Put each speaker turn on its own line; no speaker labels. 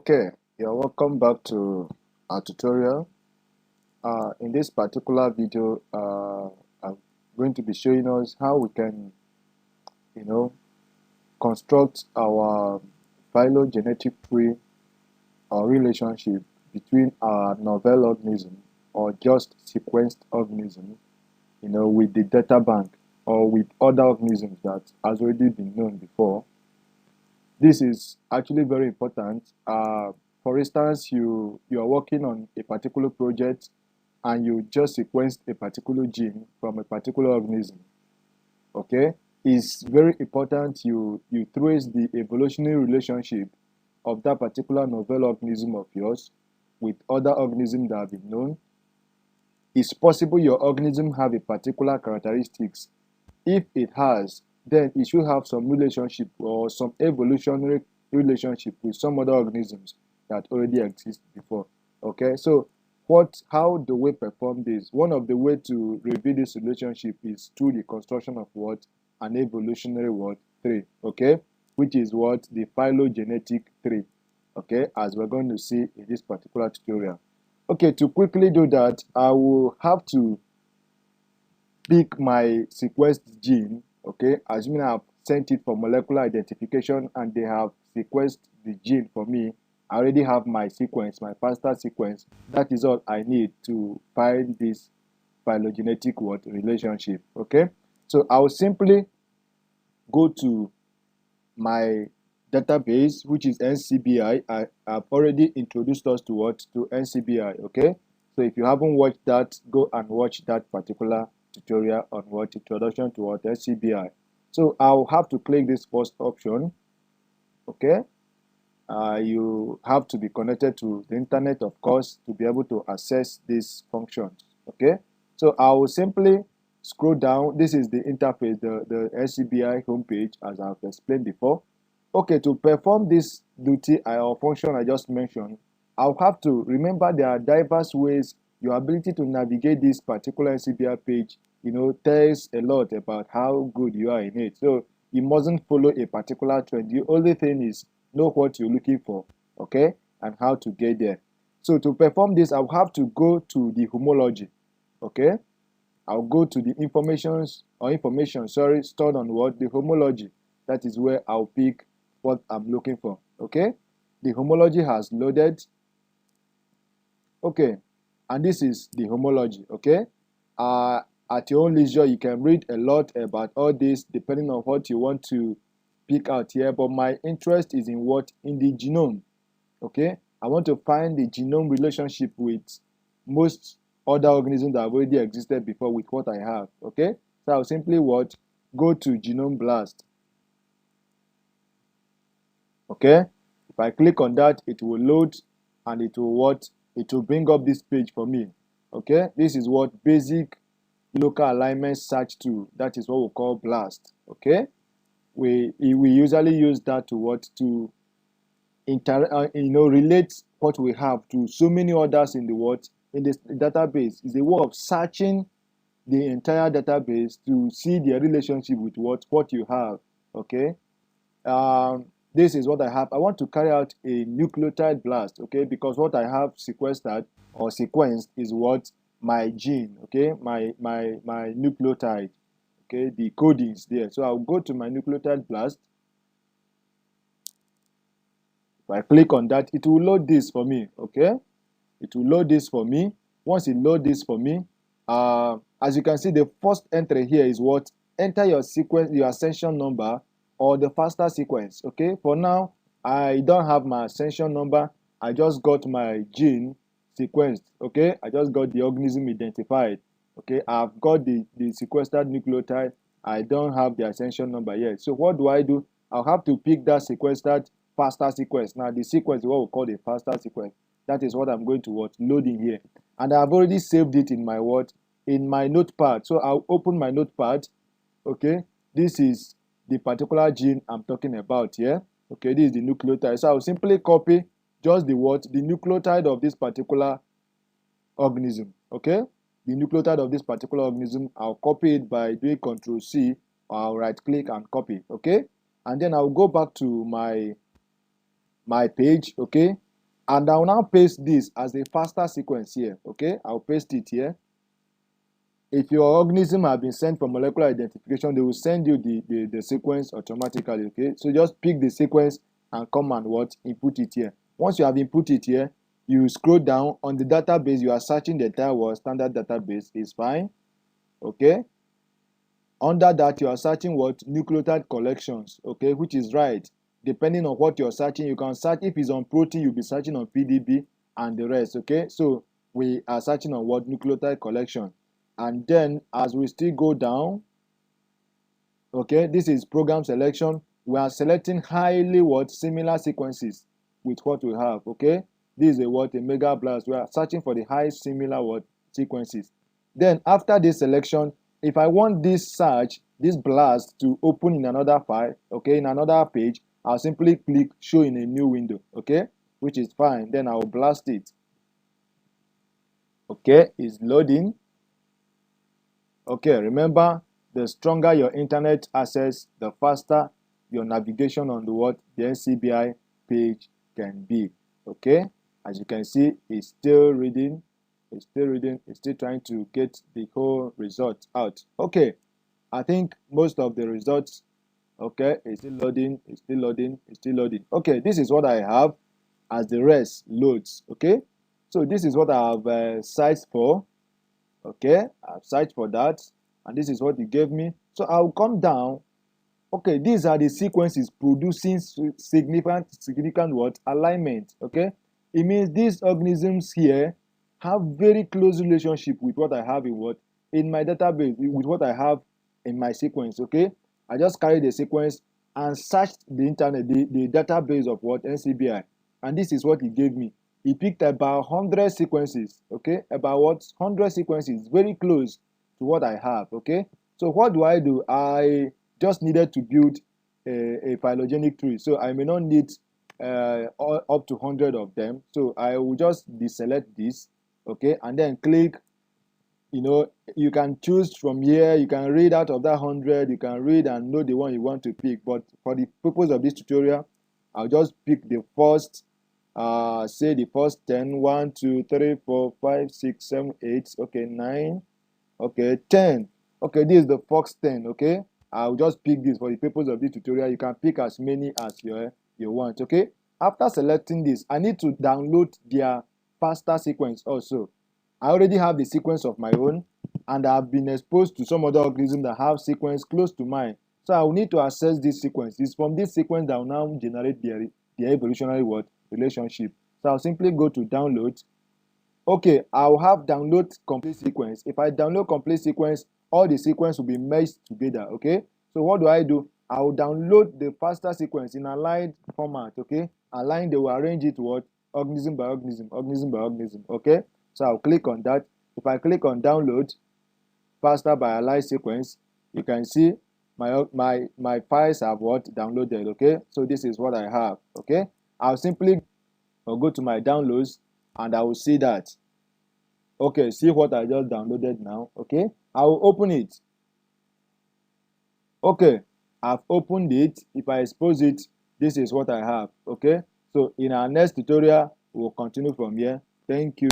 Okay, you're welcome back to our tutorial. In this particular video, I'm going to be showing us how we can, you know, construct our phylogenetic tree or relationship between our novel organism or just sequenced organism, with the data bank or with other organisms that has already been known before. This is actually very important. For instance, you are working on a particular project and you just sequenced a particular gene from a particular organism. Okay, it's very important you trace the evolutionary relationship of that particular novel organism of yours with other organisms that have been known. It's possible your organism have a particular characteristics. If it has, then it should have some relationship or some evolutionary relationship with some other organisms that already exist before. Okay, so how do we perform this? One of the way to reveal this relationship is through the construction of what? An evolutionary tree, okay, which is what? The phylogenetic tree, okay, as we're going to see in this particular tutorial. Okay, to quickly do that, I will have to pick my sequenced gene, okay, assuming I've sent it for molecular identification and they have sequenced the gene for me. I already have my sequence, my FASTA sequence. That is all I need to find this phylogenetic relationship, okay? So I'll simply go to my database, which is NCBI. I've already introduced us to NCBI, okay? So if you haven't watched that, go and watch that particular tutorial on introduction to NCBI. So I'll have to click this first option, okay? You have to be connected to the internet, of course, to be able to access these functions, okay? So I will simply scroll down. This is the interface, the NCBI homepage, as I've explained before. Okay, to perform this duty or function I just mentioned, I'll have to remember there are diverse ways. Your ability to navigate this particular NCBI page, tells a lot about how good you are in it. So you mustn't follow a particular trend. The only thing is know what you're looking for, okay, and how to get there. So to perform this, I'll have to go to the homology, okay. I'll go to the information stored on the homology. That is where I'll pick what I'm looking for, okay. The homology has loaded, okay, and this is the homology, okay. At your own leisure, you can read a lot about all this depending on what you want to pick out here, but my interest is in the genome, okay. I want to find the genome relationship with most other organisms that have already existed before with what I have, okay. So I'll simply go to Genome Blast, okay. If I click on that, it will load and it will bring up this page for me, okay. This is basic local alignment search tool. That is what we call BLAST, okay. We usually use that to relate what we have to so many others in the database. It's a way of searching the entire database to see their relationship with what you have, okay. This is what I have. I want to carry out a nucleotide blast, okay, because what I have sequenced is my gene, okay, my nucleotide, okay, the codings there. So I'll go to my nucleotide blast. If I click on that, it will load this for me, okay. It will load this for me. Once it loads this for me, as you can see, the first entry here is enter your sequence, your ascension number or the FASTA sequence, okay. For now, I don't have my ascension number. I just got my gene sequenced, okay. I just got the organism identified, okay. I've got the sequestered nucleotide. I don't have the ascension number yet. So what do? I'll have to pick that sequestered FASTA sequence. Now the sequence is what we call the FASTA sequence. That is what I'm going to load in here, and I've already saved it in my in my notepad. So I'll open my notepad, okay. This is the particular gene I'm talking about here, okay. This is the nucleotide. So I'll simply copy just the nucleotide of this particular organism, okay. The nucleotide of this particular organism, I'll copy it by doing Ctrl+C, or I'll right click and copy, okay. And then I'll go back to my page, okay. And I'll now paste this as a FASTA sequence here. Okay, I'll paste it here. If your organism have been sent for molecular identification, they will send you the sequence automatically. Okay, so just pick the sequence and come and input it here. Once you have input it here, you scroll down on the database. You are searching the entire world. Standard database is fine. Okay, under that you are searching nucleotide collections. Okay, which is right. Depending on what you're searching, you can search. If it's on protein, you'll be searching on PDB and the rest. Okay, so we are searching on nucleotide collection. And then as we still go down, okay, this is program selection. We are selecting highly similar sequences with what we have. Okay, this is a mega blast. We are searching for the high similar sequences. Then after this selection, if I want this blast to open in another file, okay, in another page, I'll simply click show in a new window. Okay, which is fine. Then I'll blast it. Okay, it's loading. Okay, remember, the stronger your internet access, the faster your navigation on the NCBI page can be. Okay, as you can see, it's still reading, it's still trying to get the whole result out. Okay, I think most of the results, okay, it's still loading, it's still loading, it's still loading. Okay, this is what I have as the rest loads. Okay, so this is what I have searched for. Okay, I've searched for that, and this is what it gave me. So I'll come down. Okay, these are the sequences producing significant alignment. Okay, it means these organisms here have very close relationship with what I have in my database, with what I have in my sequence. Okay, I just carried the sequence and searched the internet, the database of NCBI, and this is what it gave me. He picked about 100 sequences. Okay, about 100 sequences, very close to what I have. Okay, so what do? I just needed to build a phylogenetic tree, so I may not need up to 100 of them. So I will just deselect this. Okay, and then click. You can choose from here. You can read out of that 100. You can read and know the one you want to pick. But for the purpose of this tutorial, I'll just pick the first. Say the first 10. 1 2 3 4 5 6 7 8. Okay, 9. Okay, 10. Okay, this is the first 10. Okay, I'll just pick this for the purpose of this tutorial. You can pick as many as you want. Okay, after selecting this, I need to download their FASTA sequence also. I already have the sequence of my own, and I've been exposed to some other organisms that have sequence close to mine. So I will need to access this sequence. It's from this sequence that will now generate their evolutionary relationship. So I'll simply go to download. Okay, I'll have download complete sequence. If I download complete sequence, all the sequence will be merged together. Okay, so what do? I will download the FASTA sequence in aligned format. Okay, aligned, they will arrange it organism by organism, organism by organism. Okay, so I'll click on that. If I click on download FASTA by aligned sequence, you can see my files have downloaded. Okay, so this is what I have. Okay, I'll simply go to my downloads and I will see that. Okay, see what I just downloaded now. Okay, I will open it. Okay, I've opened it. If I expose it, this is what I have. Okay, so in our next tutorial, we'll continue from here. Thank you.